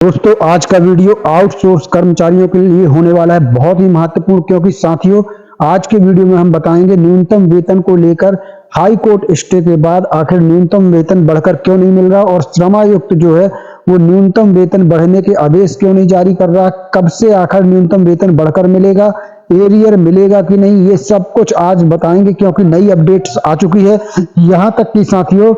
दोस्तों आज का वीडियो आउटसोर्स कर्मचारियों के लिए होने वाला है बहुत ही महत्वपूर्ण, क्योंकि साथियों आज के वीडियो में हम बताएंगे न्यूनतम वेतन को लेकर हाई कोर्ट स्टे के बाद आखिर न्यूनतम वेतन बढ़कर क्यों नहीं मिल रहा और श्रम आयुक्त जो है वो न्यूनतम वेतन बढ़ने के आदेश क्यों नहीं जारी कर रहा, कब से आखिर न्यूनतम वेतन बढ़कर मिलेगा, एरियर मिलेगा कि नहीं, ये सब कुछ आज बताएंगे क्योंकि नई अपडेट्स आ चुकी है। यहाँ तक कि साथियों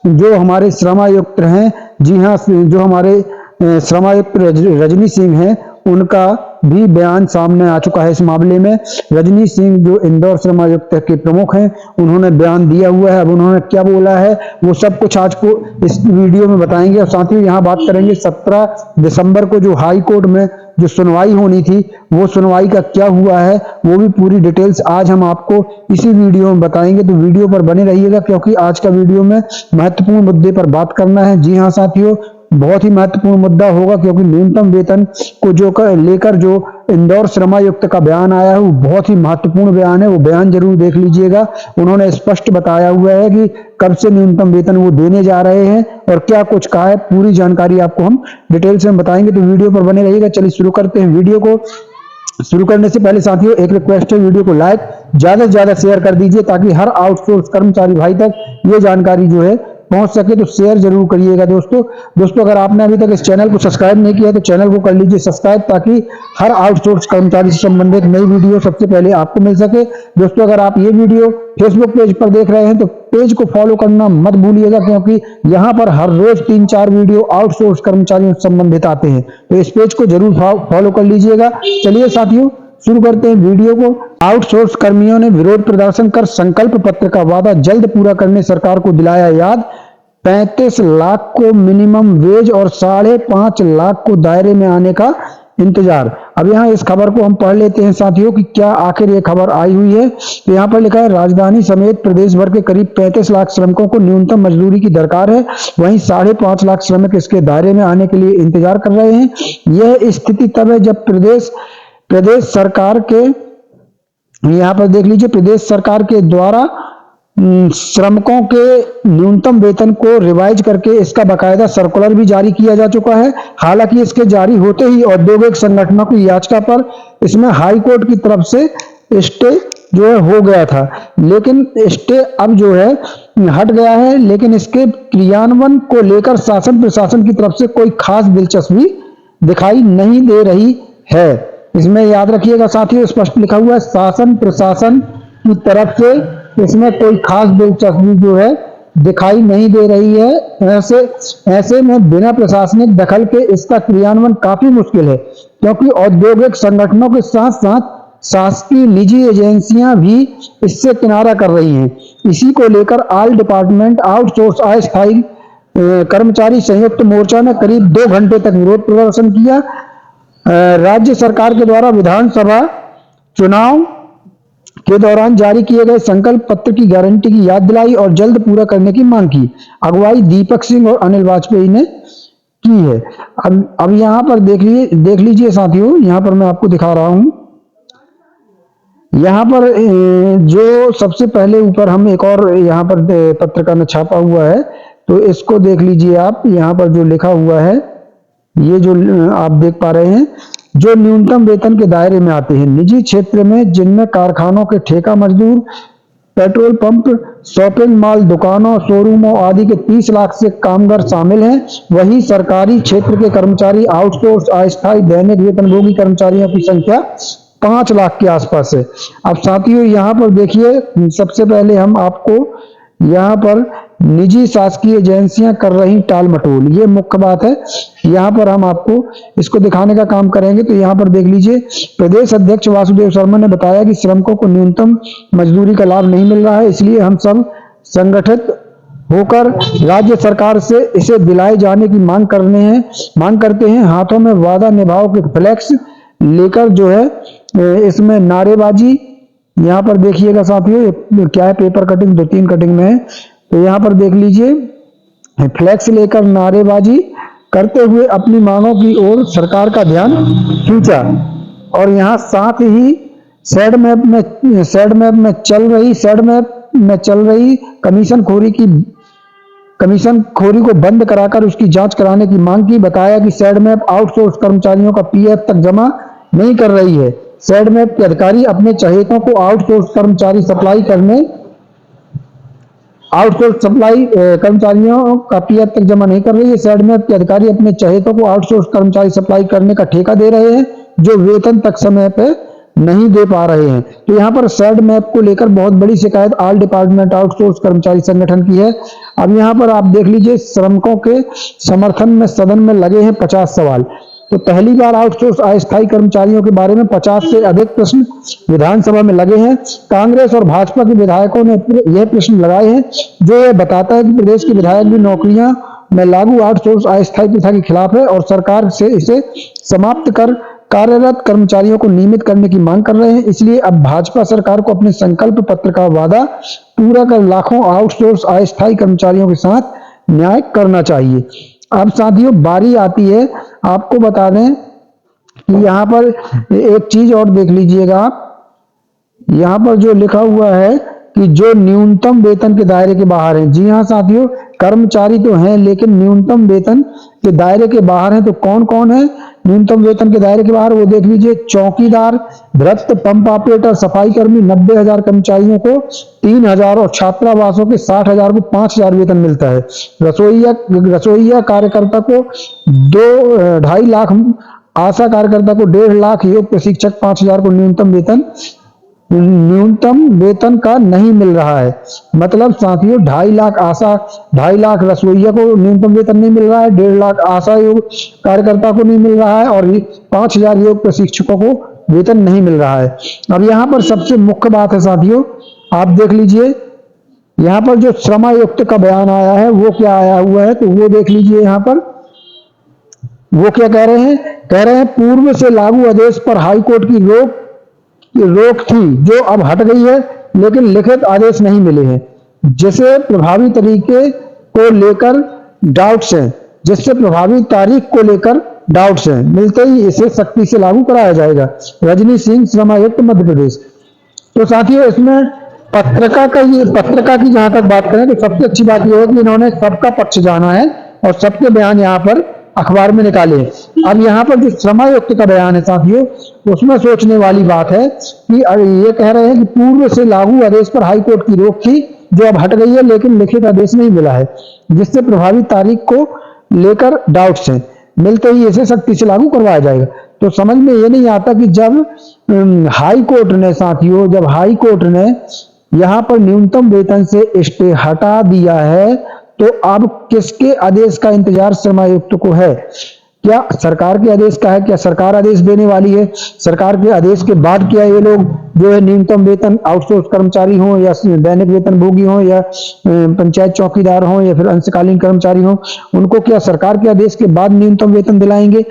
जो हमारे श्रम आयुक्त हैं, जी हाँ, जो हमारे श्रम आयुक्त रजनी सिंह हैं, उनका भी बयान सामने आ चुका है इस मामले में। रजनी सिंह जो इंदौर श्रम आयुक्त के प्रमुख हैं, उन्होंने बयान दिया हुआ है। अब उन्होंने क्या बोला है वो सब कुछ आज को इस वीडियो में बताएंगे। और साथ ही यहाँ बात करेंगे 17 दिसंबर को जो हाई कोर्ट में जो सुनवाई होनी थी वो सुनवाई का क्या हुआ है, वो भी पूरी डिटेल्स आज हम आपको इसी वीडियो में बताएंगे। तो वीडियो पर बने रहिएगा क्योंकि आज का वीडियो में महत्वपूर्ण मुद्दे पर बात करना है। जी हाँ साथियों, बहुत ही महत्वपूर्ण मुद्दा होगा क्योंकि न्यूनतम वेतन को जो लेकर जो इंदौर श्रमायुक्त का बयान आया है वो बहुत ही महत्वपूर्ण बयान है। वो बयान जरूर देख लीजिएगा। उन्होंने स्पष्ट बताया हुआ है कि कब से न्यूनतम वेतन वो देने जा रहे हैं और क्या कुछ कहा है, पूरी जानकारी आपको हम डिटेल से बताएंगे। तो वीडियो पर बने रहिएगा। चलिए शुरू करते हैं। वीडियो को शुरू करने से पहले साथियों एक रिक्वेस्ट है, वीडियो को लाइक ज्यादा से ज्यादा शेयर कर दीजिए ताकि हर आउटसोर्स कर्मचारी भाई तक ये जानकारी जो है पहुंच सके। तो शेयर जरूर करिएगा दोस्तों अगर आपने अभी तक इस चैनल को सब्सक्राइब नहीं किया तो चैनल को कर लीजिए सब्सक्राइब ताकि हर आउटसोर्स कर्मचारी से संबंधित नई वीडियो सबसे पहले आपको मिल सके। दोस्तों अगर आप ये वीडियो फेसबुक पेज पर देख रहे हैं तो पेज को फॉलो करना मत भूलिएगा क्योंकि यहाँ पर हर रोज 3-4 वीडियो आउटसोर्स कर्मचारियों से संबंधित आते हैं। तो इस पेज को जरूर फॉलो कर लीजिएगा। चलिए साथियों शुरू करते हैं वीडियो को। आउटसोर्स कर्मियों ने विरोध प्रदर्शन कर संकल्प पत्र का वादा जल्द पूरा करने सरकार को दिलाया याद। 35 लाख को मिनिमम वेज और 5.5 लाख को दायरे में आने का इंतजार। अब यहाँ इस खबर को हम पढ़ लेते हैं साथियों कि क्या आखिर ये खबर आई हुई है। तो यहाँ पर लिखा है राजधानी समेत प्रदेश भर के करीब 35 लाख श्रमिकों को न्यूनतम मजदूरी की दरकार है, वहीं 5.5 लाख श्रमिक इसके दायरे में आने के लिए इंतजार कर रहे हैं। यह स्थिति तब है जब प्रदेश सरकार के, यहाँ पर देख लीजिए, प्रदेश सरकार के द्वारा श्रमिकों के न्यूनतम वेतन को रिवाइज करके इसका बाकायदा सर्कुलर भी जारी किया जा चुका है। हालांकि इसके जारी होते ही औद्योगिक संगठनों की याचिका पर इसमें हाई कोर्ट की तरफ से स्टे जो है हो गया था, लेकिन स्टे अब जो है हट गया है। लेकिन इसके क्रियान्वयन को लेकर शासन प्रशासन की तरफ से कोई खास दिलचस्पी दिखाई नहीं दे रही है। इसमें याद रखिएगा साथियों, स्पष्ट लिखा हुआ है शासन प्रशासन की तरफ से इसमें कोई खास दिलचस्पी जो है दिखाई नहीं दे रही है। ऐसे में बिना प्रशासनिक दखल के इसका क्रियान्वयन काफी मुश्किल है क्योंकि औद्योगिक संगठनों के साथ साथ शासकीय निजी एजेंसियां भी इससे किनारा कर रही हैं। इसी को लेकर ऑल डिपार्टमेंट आउटसोर्स अस्थायी कर्मचारी संयुक्त मोर्चा ने करीब 2 घंटे तक विरोध प्रदर्शन किया। राज्य सरकार के द्वारा विधानसभा चुनाव के दौरान जारी किए गए संकल्प पत्र की गारंटी की याद दिलाई और जल्द पूरा करने की मांग की। अगुवाई दीपक सिंह और अनिल वाजपेयी ने की है। अब यहाँ पर देख लीजिए साथियों, यहाँ पर मैं आपको दिखा रहा हूं। यहाँ पर जो सबसे पहले ऊपर हम एक और यहाँ पर पत्रकार में छापा हुआ है तो इसको देख लीजिए आप। यहाँ पर जो लिखा हुआ है ये जो आप देख पा रहे हैं, जो न्यूनतम वेतन के दायरे में आते हैं निजी क्षेत्र में, जिनमें कारखानों के ठेका मजदूर, पेट्रोल पंप, शॉपिंग मॉल, दुकानों, शोरूमों आदि के 30 लाख से कामगार शामिल हैं। वहीं सरकारी क्षेत्र के कर्मचारी, आउटसोर्स अस्थायी दैनिक वेतनभोगी कर्मचारियों की संख्या 5 लाख के आसपास है। अब साथियों यहाँ पर देखिए, सबसे पहले हम आपको यहाँ पर निजी शासकीय एजेंसियां कर रही टाल मटोल, ये मुख्य बात है। यहाँ पर हम आपको इसको दिखाने का काम करेंगे। तो यहाँ पर देख लीजिए, प्रदेश अध्यक्ष वासुदेव शर्मा ने बताया कि श्रमिकों को न्यूनतम मजदूरी का लाभ नहीं मिल रहा है, इसलिए हम सब संगठित होकर राज्य सरकार से इसे दिलाए जाने की मांग करते हैं। हाथों में वादा निभाओ के फ्लैक्स लेकर जो है इसमें नारेबाजी, यहाँ पर देखिएगा साथियों क्या है, पेपर कटिंग 2-3 कटिंग में है। तो यहाँ पर देख लीजिए, फ्लैक्स लेकर नारेबाजी करते हुए अपनी मांगों की ओर सरकार का ध्यान खींचा। और यहाँ साथ ही सैड मैप में चल रही कमीशन खोरी की कमीशन खोरी को बंद कराकर उसकी जांच कराने की मांग की। बताया कि सैडमैप आउटसोर्स कर्मचारियों का पीएफ तक जमा नहीं कर रही है। सैडमैप के अधिकारी अपने चहेतों को आउटसोर्स कर्मचारियों का पीएफ तक जमा नहीं कर रही है। सैडमैप के अधिकारी अपने चहेतों को आउटसोर्स कर्मचारी सप्लाई करने का ठेका दे रहे हैं, जो वेतन तक समय पे नहीं दे पा रहे हैं। तो यहाँ पर सैडमैप को लेकर बहुत बड़ी शिकायत ऑल डिपार्टमेंट आउटसोर्स कर्मचारी संगठन की है। अब यहाँ पर आप देख लीजिए, श्रमिकों के समर्थन में सदन में लगे हैं 50 सवाल। तो पहली बार आउटसोर्स अस्थायी कर्मचारियों के बारे में 50 से अधिक प्रश्न विधानसभा में लगे हैं। कांग्रेस और भाजपा के विधायकों ने यह प्रश्न लगाए हैं, जो यह बताता है कि प्रदेश के विधायक भी नौकरियां में लागू आउटसोर्स अस्थायी प्रथा के खिलाफ है और सरकार से इसे समाप्त कर कार्यरत कर्मचारियों को नियमित करने की मांग कर रहे हैं। इसलिए अब भाजपा सरकार को अपने संकल्प पत्र का वादा पूरा कर लाखों आउटसोर्स अस्थायी कर्मचारियों के साथ न्याय करना चाहिए। अब साथियों बारी आती है, आपको बता दें कि यहाँ पर एक चीज और देख लीजिएगा आप, यहाँ पर जो लिखा हुआ है कि जो न्यूनतम वेतन के दायरे के बाहर हैं। जी हाँ साथियों, कर्मचारी तो हैं लेकिन न्यूनतम वेतन के दायरे के बाहर हैं। तो कौन कौन है न्यूनतम वेतन के दायरे के बाहर, वो देख लीजिए। चौकीदार, भ्रष्ट पंप ऑपरेटर, सफाई कर्मी 90,000 कर्मचारियों को 3,000 और छात्रावासों के 60,000 को 5,000 वेतन मिलता है। रसोईया कार्यकर्ता को 2.5 लाख, आशा कार्यकर्ता को 1.5 लाख, योग प्रशिक्षक 5,000 को न्यूनतम वेतन का नहीं मिल रहा है। मतलब साथियों 2.5 लाख आशा, 2.5 लाख रसोईया को न्यूनतम वेतन नहीं मिल रहा है, 1.5 लाख आशा योग कार्यकर्ता को नहीं मिल रहा है और 5,000 योग प्रशिक्षकों को वेतन नहीं मिल रहा है। अब यहाँ पर सबसे मुख्य बात है साथियों, आप देख लीजिए यहाँ पर जो श्रमायुक्त का बयान आया है वो क्या आया हुआ है, तो वो देख लीजिए। यहाँ पर वो क्या कह रहे हैं पूर्व से लागू आदेश पर हाईकोर्ट की रोक थी जो अब हट गई है, लेकिन लिखित आदेश नहीं मिले हैं, जिससे प्रभावी तरीके को लेकर डाउट्स हैं, डाउट्स हैं, मिलते ही इसे सख्ती से लागू कराया जाएगा। रजनी सिंह, श्रमायुक्त, मध्य प्रदेश। तो साथियों इसमें पत्रिका की जहां तक बात करें तो सबसे अच्छी बात यह है कि इन्होंने सबका पक्ष जाना है और सबके बयान यहाँ पर अखबार में निकाले। अब यहाँ पर जो श्रमायुक्त का बयान है साथियों, उसमें सोचने वाली बात है कि ये कह रहे हैं कि पूर्व से लागू आदेश पर हाईकोर्ट की रोक थी जो अब हट गई है, लेकिन लिखित आदेश नहीं मिला है, जिससे प्रभावी तारीख को लेकर डाउट्स हैं, मिलते ही इसे सख्ती से लागू करवाया जाएगा। तो समझ में ये नहीं आता कि जब हाई कोर्ट ने यहाँ पर न्यूनतम वेतन से स्टे हटा दिया है, तो अब किसके आदेश का इंतजार श्रमायुक्त को है? क्या सरकार के आदेश का है? क्या सरकार आदेश देने वाली है? सरकार के आदेश के बाद क्या ये लोग जो है न्यूनतम वेतन आउटसोर्स कर्मचारी हो या दैनिक वेतन भोगी हो या पंचायत चौकीदार हो या फिर अंशकालीन कर्मचारी हो, उनको क्या सरकार के आदेश के बाद न्यूनतम वेतन दिलाएंगे?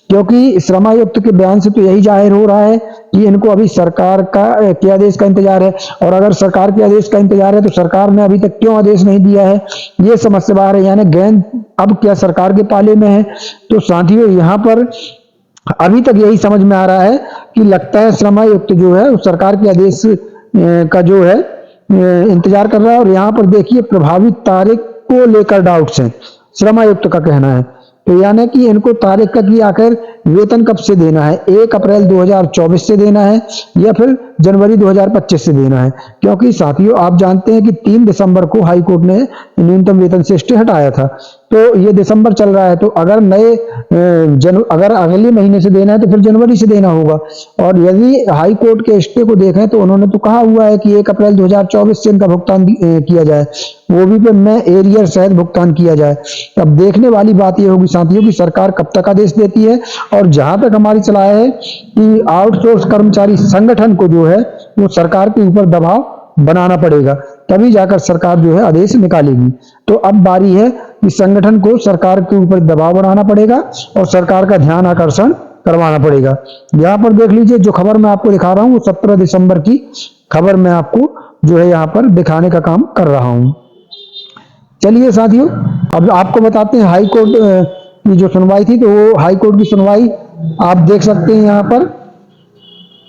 क्योंकि श्रमायुक्त के बयान से तो यही जाहिर हो रहा है कि इनको अभी सरकार के आदेश का इंतजार है, और अगर सरकार के आदेश का इंतजार है तो सरकार ने अभी तक क्यों आदेश नहीं दिया है, ये समस्या बाहर है। यानी गेंद अब क्या सरकार के पाले में है। तो साथियों यहाँ पर अभी तक यही समझ में आ रहा है कि लगता है श्रमायुक्त जो है सरकार के आदेश का जो है इंतजार कर रहा है। और यहाँ पर देखिए प्रभावित तारीख को लेकर डाउट्स हैं, श्रमायुक्त का कहना है। तो यानी कि इनको तारीख का कि आखिर वेतन कब से देना है, 1 अप्रैल 2024 से देना है या फिर जनवरी 2025 से देना है। क्योंकि साथियों आप जानते हैं कि 3 दिसंबर को हाई कोर्ट ने न्यूनतम वेतन से स्टे हटाया था, तो ये दिसंबर चल रहा है, तो अगर अगर अगले महीने से देना है तो फिर जनवरी से देना होगा। और यदि हाई कोर्ट के स्टे को देखें तो उन्होंने तो कहा हुआ है कि 1 अप्रैल 2024 से इनका भुगतान किया जाए, वो भी पे में एरियर सहित भुगतान किया जाए। अब देखने वाली बात यह होगी साथियों कि सरकार कब तक आदेश देती है। और जहां तक हमारी सलाह है कि आउटसोर्स कर्मचारी संगठन को जो है वो सरकार के ऊपर दबाव बनाना पड़ेगा, तभी जाकर सरकार जो है आदेश निकालेगी। तो अब बारी है कि संगठन को सरकार के ऊपर दबाव बनाना पड़ेगा और सरकार का ध्यान आकर्षण करवाना पड़ेगा। यहाँ पर देख लीजिए जो खबर मैं आपको दिखा रहा हूँ वो 17 दिसंबर की खबर मैं आपको जो है यहाँ पर दिखाने का काम कर रहा हूँ। चलिए साथियों अब आपको बताते हैं हाई कोर्ट की जो सुनवाई थी, तो वो हाई कोर्ट की सुनवाई आप देख सकते हैं यहाँ पर।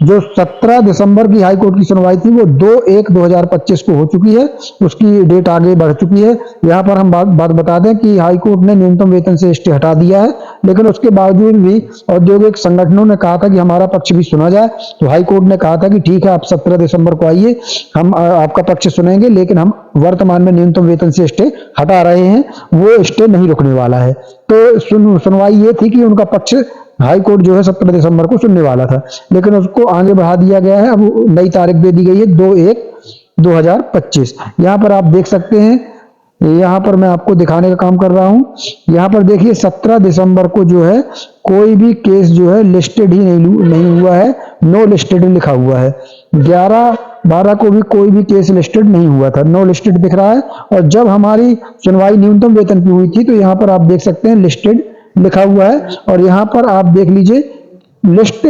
जो 17 दिसंबर की हाई कोर्ट की सुनवाई थी वो 2/1/2025 को हो चुकी है, उसकी डेट आगे बढ़ चुकी है। यहाँ पर हम बात बता दें कि हाई कोर्ट ने न्यूनतम वेतन से स्टे हटा दिया है, लेकिन उसके बावजूद भी औद्योगिक संगठनों ने कहा था कि हमारा पक्ष भी सुना जाए। तो हाई कोर्ट ने कहा था कि ठीक है, आप 17 दिसंबर को आइए, हम आपका पक्ष सुनेंगे, लेकिन हम वर्तमान में न्यूनतम वेतन से स्टे हटा रहे हैं, वो स्टे नहीं रुकने वाला है। तो सुनवाई ये थी कि उनका पक्ष हाई कोर्ट जो है 17 दिसंबर को सुनने वाला था, लेकिन उसको आगे बढ़ा दिया गया है। अब नई तारीख दे दी गई है 2/1/2025। यहाँ पर आप देख सकते हैं, यहाँ पर मैं आपको दिखाने का काम कर रहा हूँ। यहाँ पर देखिए 17 दिसंबर को जो है कोई भी केस जो है लिस्टेड ही नहीं हुआ है, नो लिस्टेड लिखा हुआ है। 11/12 को भी कोई भी केस लिस्टेड नहीं हुआ था, नो लिस्टेड दिख रहा है। और जब हमारी सुनवाई न्यूनतम वेतन की हुई थी तो यहाँ पर आप देख सकते हैं लिस्टेड लिखा हुआ है, और यहाँ पर आप देख लीजिए लिस्ट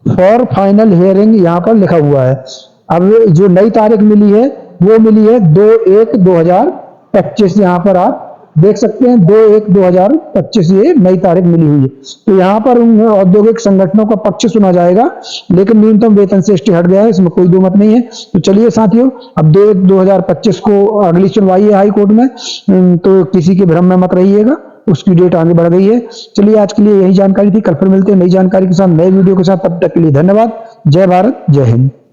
फॉर फाइनल हियरिंग यहाँ पर लिखा हुआ है। अब जो नई तारीख मिली है वो मिली है 2/1/2025। यहाँ पर आप देख सकते हैं 2/1/2025 ये नई तारीख मिली हुई है। तो यहाँ पर उन औद्योगिक संगठनों का पक्ष सुना जाएगा, लेकिन न्यूनतम वेतन से स्टे हट गया है, इसमें कोई दो मत नहीं है। तो चलिए साथियों, अब 2/1/2025 को अगली सुनवाई है हाई कोर्ट में, तो किसी के भ्रम में मत रहिएगा, उसकी डेट आगे बढ़ गई है। चलिए आज के लिए यही जानकारी थी, कल फिर मिलते हैं नई जानकारी के साथ, नए वीडियो के साथ। तब तक के लिए धन्यवाद। जय भारत, जय हिंद।